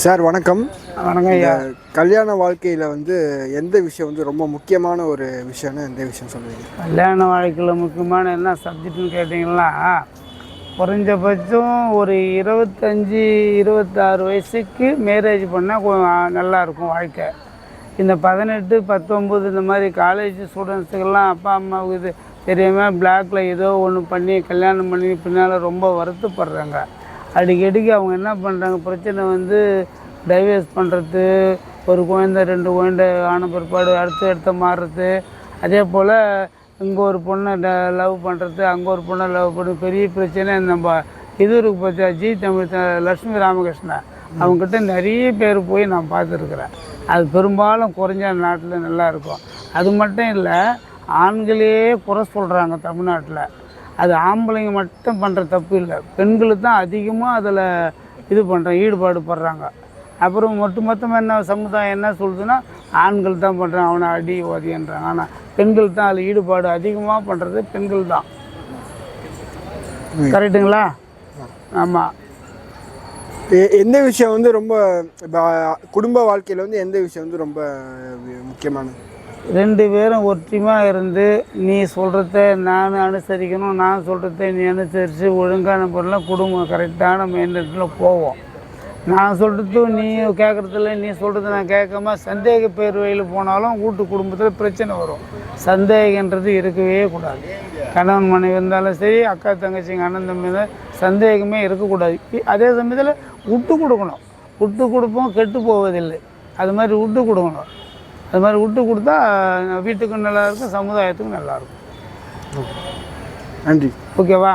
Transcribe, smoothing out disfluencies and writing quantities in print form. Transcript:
Sir வணக்கம். வணக்கம் ஐயா. கல்யாண வாழ்க்கையில் எந்த விஷயம் ரொம்ப முக்கியமான ஒரு விஷயம்னா எந்த விஷயம் சொல்லுவீங்க? கல்யாண வாழ்க்கையில் முக்கியமான என்ன சப்ஜெக்ட்னு கேட்டிங்கன்னா, குறைஞ்சபட்சம் ஒரு 25-26 வயசுக்கு மேரேஜ் பண்ணால் நல்லாயிருக்கும் வாழ்க்கை. இந்த 18, 19 இந்த மாதிரி காலேஜ் ஸ்டூடெண்ட்ஸுக்கெல்லாம் அப்பா அம்மாவுக்கு இது தெரியாமல் பிளாக்கில் ஏதோ ஒன்று பண்ணி கல்யாணம் பண்ணி பின்னால் ரொம்ப வருத்தப்படுறாங்க. அடிக்கடிக்கு அவங்க என்ன பண்ணுறாங்க, பிரச்சனை டைவர்ஸ் பண்ணுறது, ஒரு குழந்தை 2 குழந்தை ஆன பிற்பாடு அடுத்த மாறுறது, அதே போல் இங்கே ஒரு பொண்ணை லவ் பண்ணுறது, அங்கே ஒரு பொண்ணை லவ் பண்ணி பெரிய பிரச்சனை. நம்ம இதுருக்கு பார்த்தா ஜி தமிழ் லட்சுமி ராமகிருஷ்ணன் அவங்ககிட்ட நிறைய பேர் போய் நான் பார்த்துருக்குறேன். அது பெரும்பாலும் குறைஞ்ச நாட்டில் நல்லாயிருக்கும். அது மட்டும் இல்லை, ஆண்களே குறை சொல்கிறாங்க தமிழ்நாட்டில். அது ஆம்பளைங்க மட்டும் பண்ணுற தப்பு இல்லை, பெண்களுக்கு தான் அதிகமாக அதில் ஈடுபாடு படுறாங்க. அப்புறம் மொத்தமாக என்ன சமுதாயம் என்ன சொல்லுதுன்னா, ஆண்கள் தான் பண்ணுறாங்க, அவனை அடி ஓதின்றாங்க. ஆனால் பெண்கள் தான் அதில் ஈடுபாடு அதிகமாக பண்ணுறது பெண்கள் தான். கரெக்டுங்களா? ஆமாம். எந்த விஷயம் ரொம்ப குடும்ப வாழ்க்கையில் எந்த விஷயம் ரொம்ப முக்கியமானது? 2 பேரும் ஒற்றுமையாக இருந்து, நீ சொல்கிறத நான் அனுசரிக்கணும், நான் சொல்கிறத நீ அனுசரித்து ஒழுங்கான பொருளாக குடும்பம் கரெக்டான மெயின்டெனில் போவோம். நான் சொல்கிறது நீ கேட்குறதில்ல, நீ சொல்கிறது நான் கேட்காம சந்தேக பேர் வழியில் போனாலும் வீட்டு குடும்பத்தில் பிரச்சனை வரும். சந்தேகன்றது இருக்கவே கூடாது. கணவன் மனைவி இருந்தாலும் சரி, அக்கா தங்கச்சிங்க அண்ணன் தம்பி சந்தேகமே இருக்கக்கூடாது. அதே சமயத்தில் விட்டு கொடுக்கணும். விட்டு கொடுப்போம் கெட்டு போவதில்லை. அது மாதிரி விட்டு கொடுக்கணும். அது மாதிரி விட்டு கொடுத்தா வீட்டுக்கும் நல்லாயிருக்கும், சமுதாயத்துக்கும் நல்லாயிருக்கும். நன்றி. ஓகேவா?